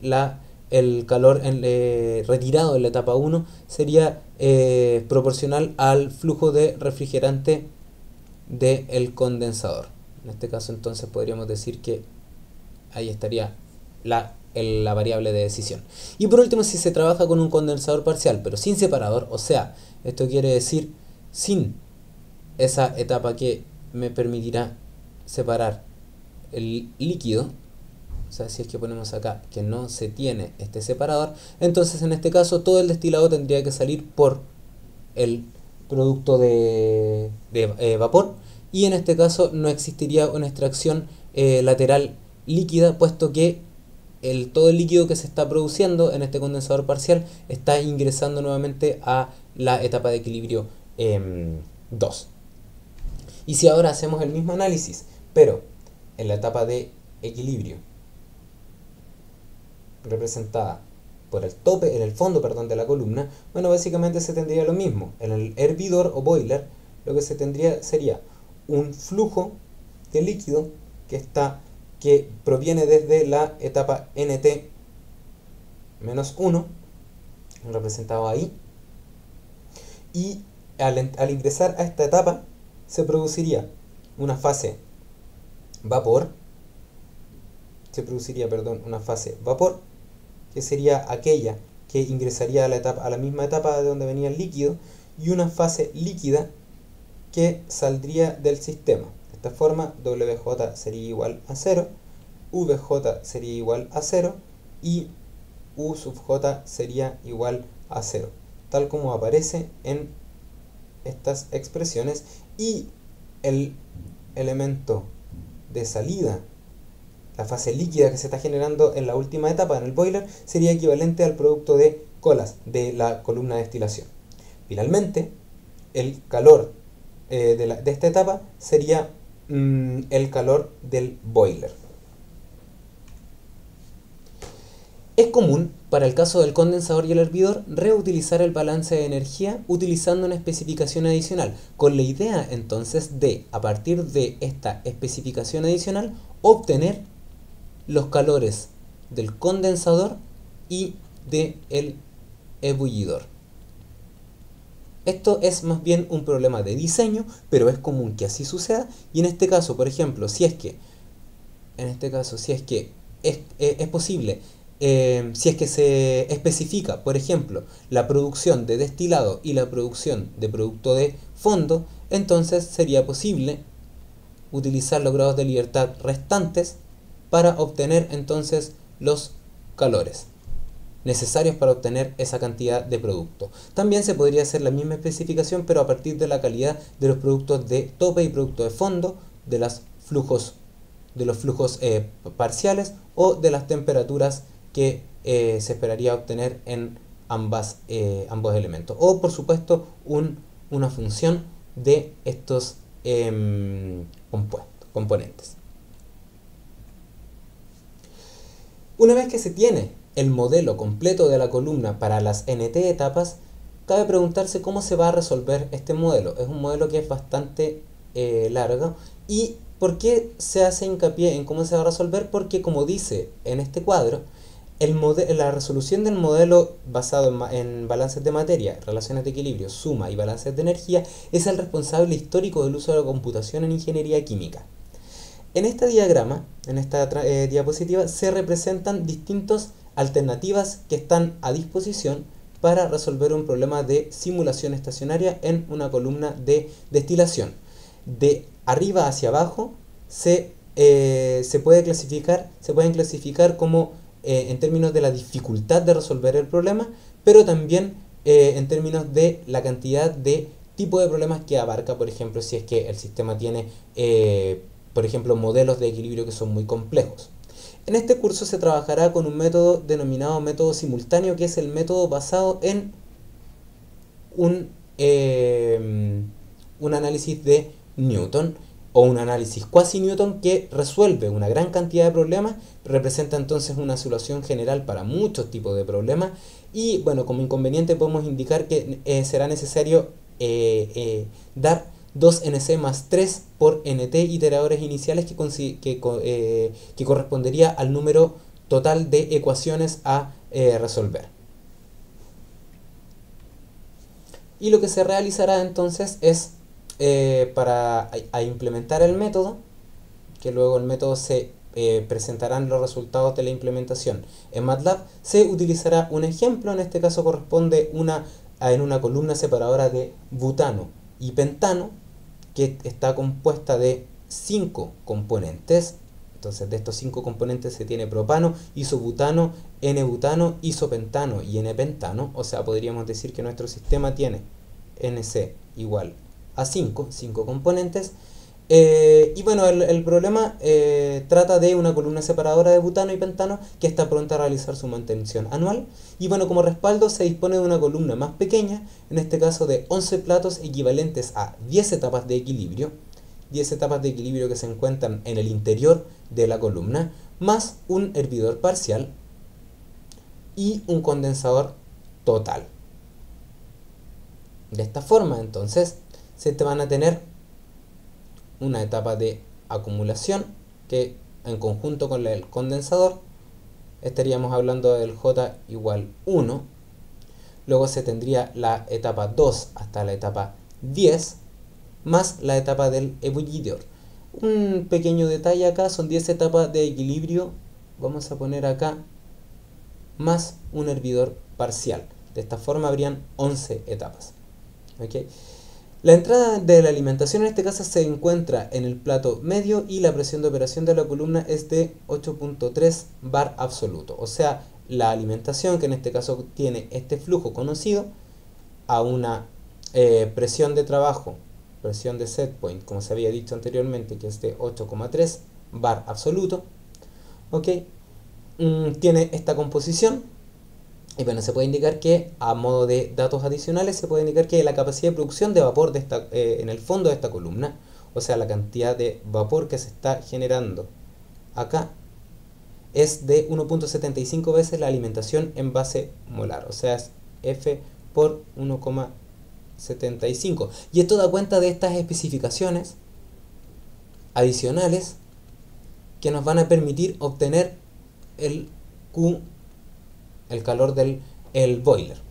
el calor retirado en la etapa 1 sería proporcional al flujo de refrigerante del condensador. En este caso entonces podríamos decir que ahí estaría la variable de decisión. Y por último, si se trabaja con un condensador parcial pero sin separador, o sea, esto quiere decir sin esa etapa que me permitirá separar el líquido, o sea, si es que ponemos acá que no se tiene este separador, entonces en este caso todo el destilado tendría que salir por el producto de vapor, y en este caso no existiría una extracción lateral líquida, puesto que todo el líquido que se está produciendo en este condensador parcial está ingresando nuevamente a la etapa de equilibrio 2. Y si ahora hacemos el mismo análisis, pero en la etapa de equilibrio representada por el tope, en el fondo, perdón, de la columna, bueno, básicamente se tendría lo mismo. En el hervidor o boiler, lo que se tendría sería un flujo de líquido que está que proviene desde la etapa nt-1, representado ahí, y al ingresar a esta etapa se produciría una fase vapor, una fase vapor, que sería aquella que ingresaría a la misma etapa de donde venía el líquido, y una fase líquida que saldría del sistema. De esta forma, WJ sería igual a 0, VJ sería igual a 0 y U sub J sería igual a 0, tal como aparece en estas expresiones, y el elemento de salida, la fase líquida que se está generando en la última etapa, en el boiler, sería equivalente al producto de colas de la columna de destilación. Finalmente, el calor de esta etapa sería el calor del boiler. Es común, para el caso del condensador y el hervidor, reutilizar el balance de energía utilizando una especificación adicional, con la idea entonces de, a partir de esta especificación adicional, obtener los calores del condensador y del ebullidor. Esto es más bien un problema de diseño, pero es común que así suceda, y en este caso, por ejemplo, si es que es posible, si es que se especifica, por ejemplo, la producción de destilado y la producción de producto de fondo, entonces sería posible utilizar los grados de libertad restantes para obtener entonces los calores necesarios para obtener esa cantidad de producto. También se podría hacer la misma especificación, pero a partir de la calidad de los productos de tope y producto de fondo, de los flujos parciales o de las temperaturas que se esperaría obtener en ambos elementos. O por supuesto una función de estos componentes. Una vez que se tiene el modelo completo de la columna para las NT etapas, cabe preguntarse cómo se va a resolver este modelo. Es un modelo que es bastante largo. ¿Y por qué se hace hincapié en cómo se va a resolver? Porque, como dice en este cuadro, la resolución del modelo basado en balances de materia, relaciones de equilibrio, suma y balances de energía es el responsable histórico del uso de la computación en ingeniería química. En este diagrama, en esta diapositiva, se representan distintas alternativas que están a disposición para resolver un problema de simulación estacionaria en una columna de destilación. De arriba hacia abajo se pueden clasificar como en términos de la dificultad de resolver el problema, pero también en términos de la cantidad de tipo de problemas que abarca. Por ejemplo, si es que el sistema tiene por ejemplo, modelos de equilibrio que son muy complejos. En este curso se trabajará con un método denominado método simultáneo, que es el método basado en un análisis de Newton, o un análisis cuasi Newton, que resuelve una gran cantidad de problemas, representa entonces una solución general para muchos tipos de problemas, y bueno, como inconveniente podemos indicar que será necesario dar 2nc más 3 por nt iteradores iniciales, que correspondería al número total de ecuaciones a resolver. Y lo que se realizará entonces es, para implementar el método, que luego el método se presentarán los resultados de la implementación en MATLAB, se utilizará un ejemplo. En este caso corresponde en una columna separadora de butano y pentano, que está compuesta de 5 componentes. Entonces, de estos 5 componentes se tiene propano, isobutano, N-butano, isopentano y N-pentano. O sea, podríamos decir que nuestro sistema tiene NC igual a 5 componentes. Y bueno, el problema trata de una columna separadora de butano y pentano que está pronta a realizar su mantención anual. Y bueno, como respaldo se dispone de una columna más pequeña, en este caso de 11 platos equivalentes a 10 etapas de equilibrio. 10 etapas de equilibrio que se encuentran en el interior de la columna, más un hervidor parcial y un condensador total. De esta forma, entonces, se te van a tener una etapa de acumulación, que en conjunto con el condensador, estaríamos hablando del J igual 1. Luego se tendría la etapa 2 hasta la etapa 10, más la etapa del ebullidor. Un pequeño detalle acá, son 10 etapas de equilibrio, vamos a poner acá, más un hervidor parcial. De esta forma habrían 11 etapas. ¿Okay? La entrada de la alimentación en este caso se encuentra en el plato medio y la presión de operación de la columna es de 8.3 bar absoluto. O sea, la alimentación, que en este caso tiene este flujo conocido, a una presión de trabajo, presión de set point, como se había dicho anteriormente, que es de 8,3 bar absoluto. ¿Ok? Tiene esta composición. Y bueno, se puede indicar que, a modo de datos adicionales, se puede indicar que la capacidad de producción de vapor de en el fondo de esta columna, o sea, la cantidad de vapor que se está generando acá, es de 1.75 veces la alimentación en base molar, o sea, es F por 1,75. Y esto da cuenta de estas especificaciones adicionales que nos van a permitir obtener el Q, el calor del boiler.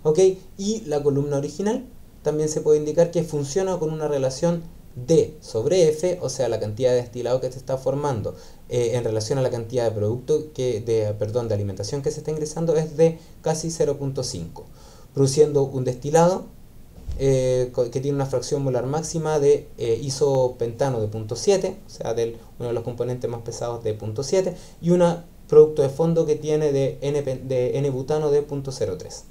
¿Ok? Y la columna original también se puede indicar que funciona con una relación D sobre F, o sea, la cantidad de destilado que se está formando en relación a la cantidad de producto de alimentación que se está ingresando es de casi 0.5, produciendo un destilado que tiene una fracción molar máxima de isopentano de 0.7, o sea, uno de los componentes más pesados de 0.7, y una producto de fondo que tiene de N-butano de 0.03.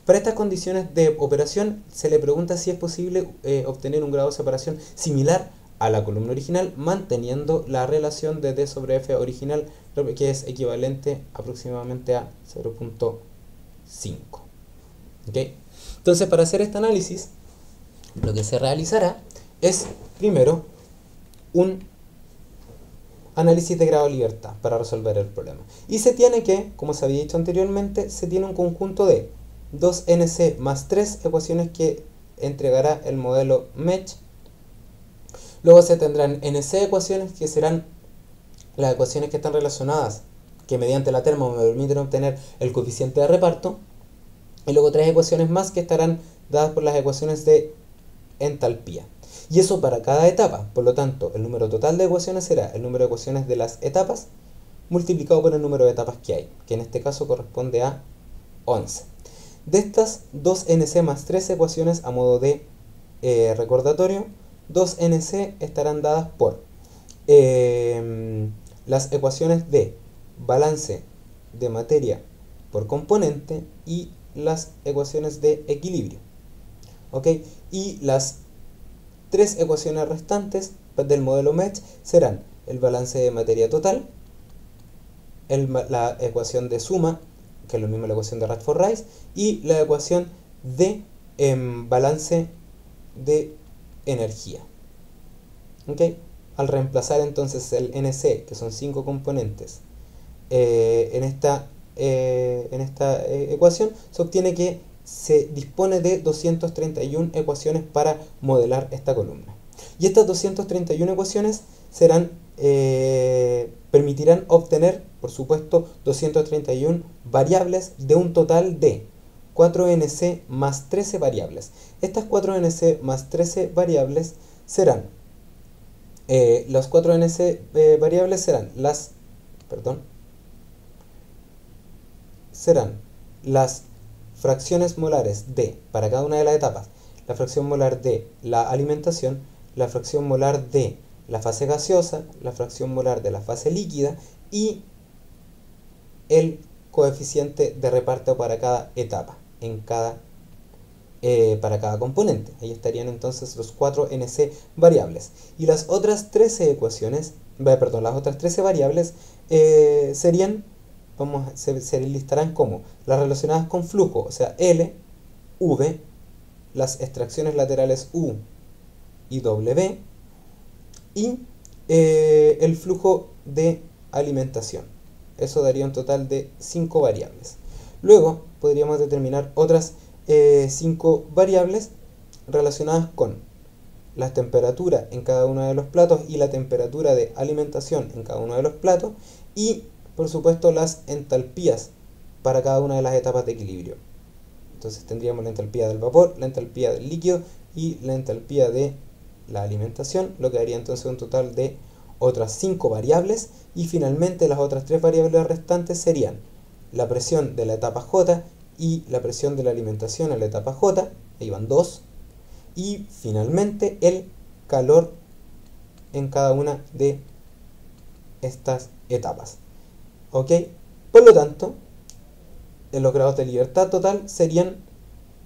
Para estas condiciones de operación se le pregunta si es posible obtener un grado de separación similar a la columna original, manteniendo la relación de D sobre F original, que es equivalente aproximadamente a 0.5. ¿Okay? Entonces, para hacer este análisis, lo que se realizará es primero un análisis de grado de libertad para resolver el problema. Y se tiene que, como se había dicho anteriormente, se tiene un conjunto de 2NC más 3 ecuaciones que entregará el modelo MECH. Luego se tendrán NC ecuaciones que serán las ecuaciones que están relacionadas, que mediante la termo me permiten obtener el coeficiente de reparto. Y luego 3 ecuaciones más que estarán dadas por las ecuaciones de entalpía. Y eso para cada etapa. Por lo tanto, el número total de ecuaciones será el número de ecuaciones de las etapas multiplicado por el número de etapas que hay, que en este caso corresponde a 11. De estas 2NC más 3 ecuaciones, a modo de recordatorio, 2NC estarán dadas por las ecuaciones de balance de materia por componente y las ecuaciones de equilibrio. ¿Ok? Y las 3 ecuaciones restantes del modelo MECH serán el balance de materia total, la ecuación de suma, que es lo mismo la ecuación de Radford-Rice, y la ecuación de balance de energía. ¿Ok? Al reemplazar entonces el NC, que son 5 componentes, en esta ecuación, se obtiene que se dispone de 231 ecuaciones para modelar esta columna. Y estas 231 ecuaciones permitirán obtener, por supuesto, 231 variables de un total de 4NC más 13 variables. Estas 4NC más 13 variables serán, las 4NC variables serán las fracciones molares de, para cada una de las etapas, la fracción molar de la alimentación, la fracción molar de la fase gaseosa, la fracción molar de la fase líquida y el coeficiente de reparto para cada etapa, para cada componente. Ahí estarían entonces los 4 NC variables. Y las otras 13 ecuaciones, las otras 13 variables serían, se listarán como las relacionadas con flujo, o sea, L, V, las extracciones laterales U y W, y el flujo de alimentación. Eso daría un total de 5 variables. Luego podríamos determinar otras 5 variables relacionadas con las temperaturas en cada uno de los platos y la temperatura de alimentación en cada uno de los platos, y por supuesto las entalpías para cada una de las etapas de equilibrio. Entonces tendríamos la entalpía del vapor, la entalpía del líquido y la entalpía de la alimentación, lo que daría entonces un total de otras 5 variables, y finalmente las otras 3 variables restantes serían la presión de la etapa J y la presión de la alimentación en la etapa J, ahí van 2, y finalmente el calor en cada una de estas etapas. ¿Ok? Por lo tanto, en los grados de libertad total serían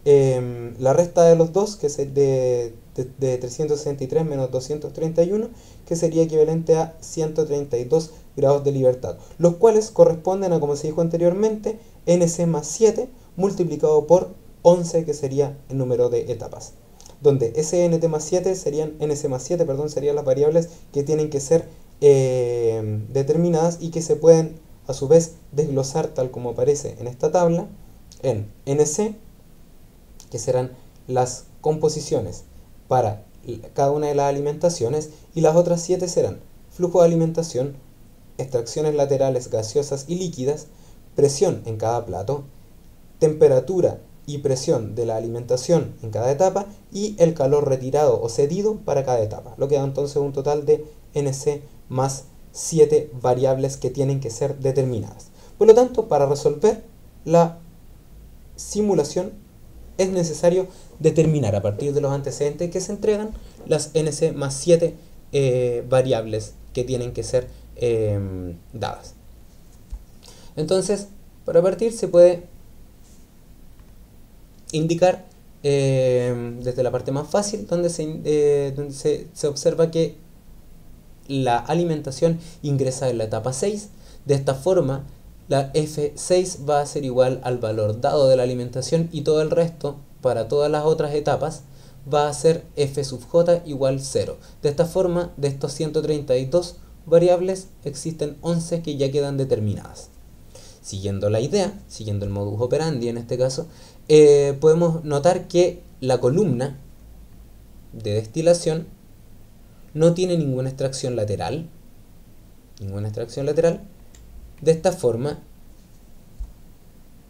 la resta de los dos, que es de 363 menos 231, que sería equivalente a 132 grados de libertad, los cuales corresponden a, como se dijo anteriormente, NC más 7 multiplicado por 11, que sería el número de etapas, donde SNT más 7 serían, NC más 7, perdón, serían las variables que tienen que ser determinadas y que se pueden a su vez desglosar tal como aparece en esta tabla en NC, que serán las composiciones para cada una de las alimentaciones, y las otras 7 serán flujo de alimentación, extracciones laterales gaseosas y líquidas, presión en cada plato, temperatura y presión de la alimentación en cada etapa y el calor retirado o cedido para cada etapa, lo que da entonces un total de NC más 7 variables que tienen que ser determinadas. Por lo tanto, para resolver la simulación es necesario determinar a partir de los antecedentes que se entregan las NC más 7 variables que tienen que ser dadas. Entonces, para partir se puede indicar desde la parte más fácil, donde se observa que la alimentación ingresa en la etapa 6. De esta forma, la F6 va a ser igual al valor dado de la alimentación, y todo el resto, para todas las otras etapas, va a ser F sub J igual 0. De esta forma, de estos 132 variables, existen 11 que ya quedan determinadas. Siguiendo la idea, siguiendo el modus operandi en este caso, podemos notar que la columna de destilación no tiene ninguna extracción lateral. De esta forma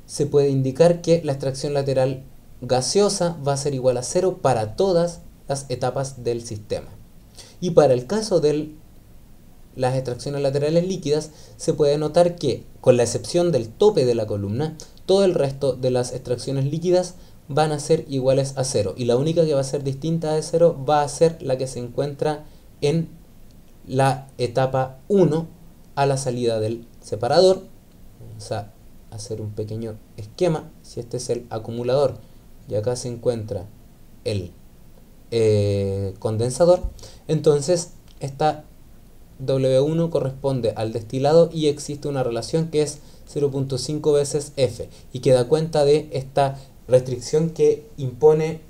se puede indicar que la extracción lateral gaseosa va a ser igual a 0 para todas las etapas del sistema. Y para el caso de las extracciones laterales líquidas, se puede notar que, con la excepción del tope de la columna, todo el resto de las extracciones líquidas van a ser iguales a 0, y la única que va a ser distinta de 0 va a ser la que se encuentra en la etapa 1 a la salida del separador. Vamos a hacer un pequeño esquema. Si este es el acumulador y acá se encuentra el condensador, entonces esta W1 corresponde al destilado y existe una relación que es 0.5 veces F, y que da cuenta de esta restricción que impone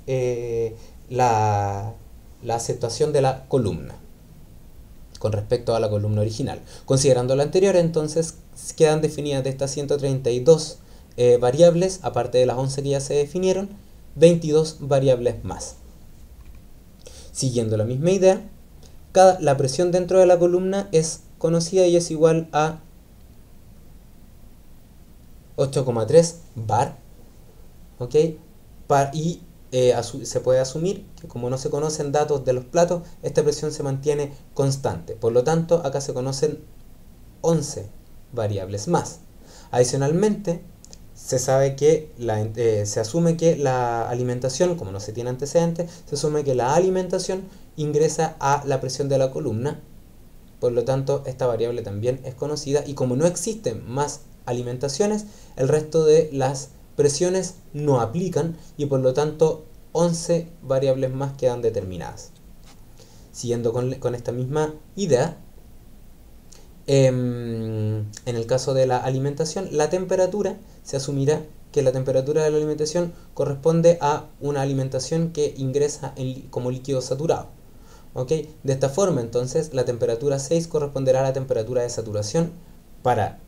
la aceptación de la columna con respecto a la columna original. Considerando lo anterior, entonces quedan definidas de estas 132 variables, aparte de las 11 que ya se definieron, 22 variables más. Siguiendo la misma idea, la presión dentro de la columna es conocida y es igual a 8,3 bar, ¿ok? Y se puede asumir que, como no se conocen datos de los platos, esta presión se mantiene constante. Por lo tanto, acá se conocen 11 variables más. Adicionalmente, se sabe que se asume que la alimentación, como no se tiene antecedentes, se asume que la alimentación ingresa a la presión de la columna. Por lo tanto, esta variable también es conocida, y como no existen más alimentaciones, el resto de las presiones no aplican, y por lo tanto 11 variables más quedan determinadas. Siguiendo con esta misma idea, en el caso de la alimentación, la temperatura, se asumirá que la temperatura de la alimentación corresponde a una alimentación que ingresa como líquido saturado, ¿ok? De esta forma, entonces, la temperatura 6 corresponderá a la temperatura de saturación para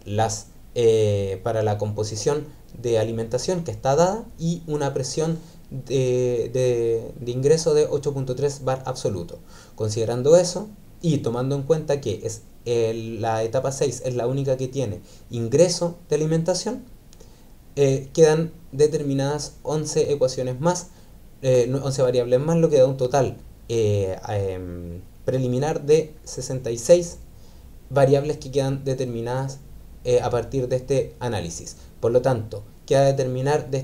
la composición de alimentación que está dada, y una presión de ingreso de 8.3 bar absoluto. Considerando eso y tomando en cuenta que la etapa 6 es la única que tiene ingreso de alimentación, quedan determinadas 11 ecuaciones más, 11 variables más, lo que da un total preliminar de 66 variables que quedan determinadas a partir de este análisis. Por lo tanto, queda determinar de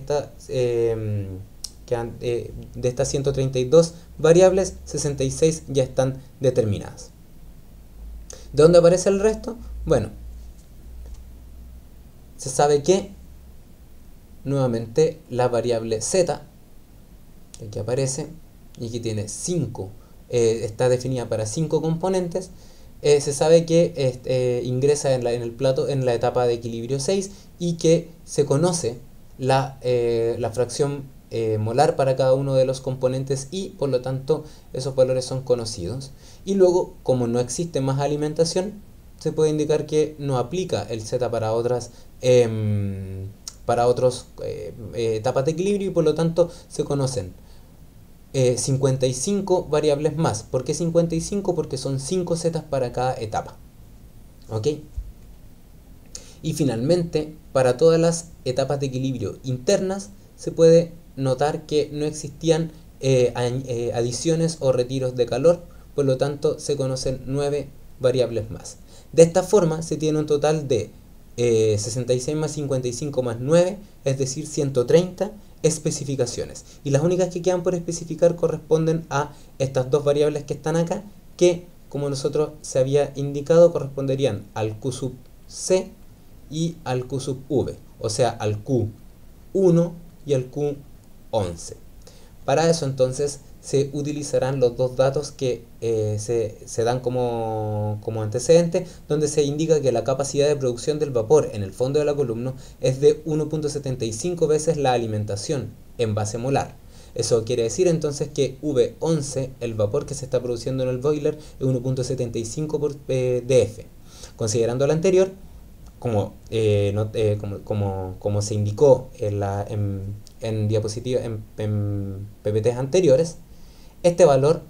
estas 132 variables, 66 ya están determinadas. ¿De dónde aparece el resto? Bueno, se sabe que nuevamente la variable z, que aquí aparece y que tiene 5, está definida para 5 componentes. Se sabe que ingresa en el plato en la etapa de equilibrio 6 y que se conoce la fracción molar para cada uno de los componentes y por lo tanto esos valores son conocidos. Y luego, como no existe más alimentación, se puede indicar que no aplica el Z para otras etapas de equilibrio y por lo tanto se conocen 55 variables más. ¿Por qué 55? Porque son 5 zetas para cada etapa. ¿Ok? Y finalmente, para todas las etapas de equilibrio internas, se puede notar que no existían adiciones o retiros de calor, por lo tanto se conocen 9 variables más. De esta forma se tiene un total de 66 más 55 más 9, es decir, 130 especificaciones. Y las únicas que quedan por especificar corresponden a estas dos variables que están acá, que como nosotros se había indicado corresponderían al Q sub C y al Q sub V, o sea, al Q1 y al Q11. Para eso entonces se utilizarán los dos datos que se dan como antecedente, donde se indica que la capacidad de producción del vapor en el fondo de la columna es de 1.75 veces la alimentación en base molar. Eso quiere decir entonces que V11, el vapor que se está produciendo en el boiler, es 1.75 por dF. Considerando lo anterior, como se indicó en diapositivas, en PPTs anteriores, este valor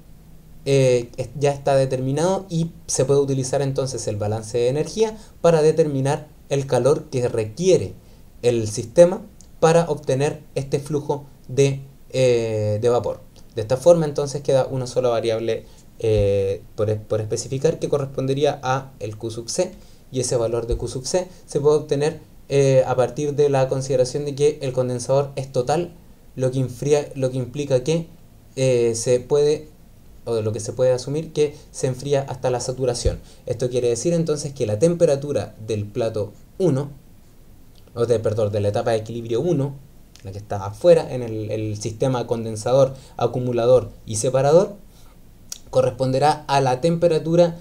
ya está determinado y se puede utilizar entonces el balance de energía para determinar el calor que requiere el sistema para obtener este flujo de vapor. De esta forma entonces queda una sola variable por especificar, que correspondería a el Q sub C, y ese valor de Q sub C se puede obtener a partir de la consideración de que el condensador es total, lo que implica que lo que se puede asumir que se enfría hasta la saturación. Esto quiere decir entonces que la temperatura del plato 1, de la etapa de equilibrio 1, la que está afuera en el sistema condensador, acumulador y separador, corresponderá a la temperatura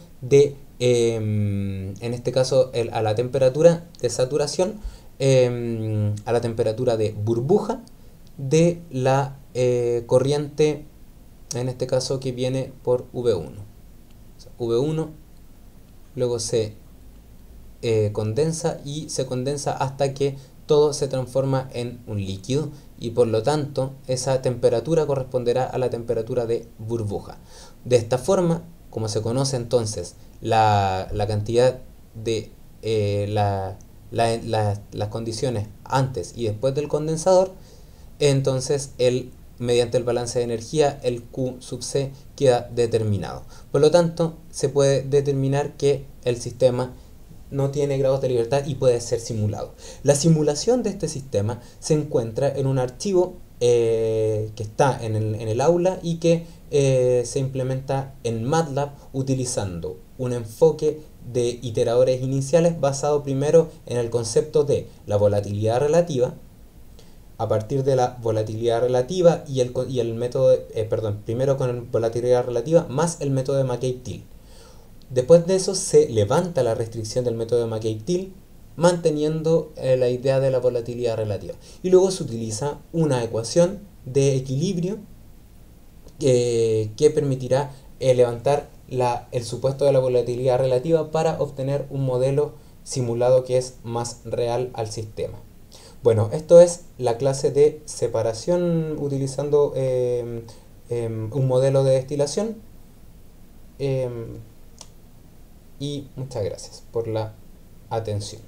en este caso a la temperatura de saturación, a la temperatura de burbuja de la corriente, en este caso que viene por V1. O sea, V1 luego se condensa y se condensa hasta que todo se transforma en un líquido y por lo tanto esa temperatura corresponderá a la temperatura de burbuja. De esta forma, como se conoce entonces la cantidad de las condiciones antes y después del condensador, entonces mediante el balance de energía el Q sub C queda determinado. Por lo tanto, se puede determinar que el sistema no tiene grados de libertad y puede ser simulado. La simulación de este sistema se encuentra en un archivo que está en el aula y que se implementa en MATLAB utilizando un enfoque de iteradores iniciales basado primero en el concepto de la volatilidad relativa. A partir de la volatilidad relativa y el método primero con la volatilidad relativa más el método de McCabe-Thiele. Después de eso se levanta la restricción del método de McCabe-Thiele manteniendo la idea de la volatilidad relativa. Y luego se utiliza una ecuación de equilibrio que permitirá levantar el supuesto de la volatilidad relativa para obtener un modelo simulado que es más real al sistema. Bueno, esto es la clase de separación utilizando un modelo de destilación. em, y muchas gracias por la atención.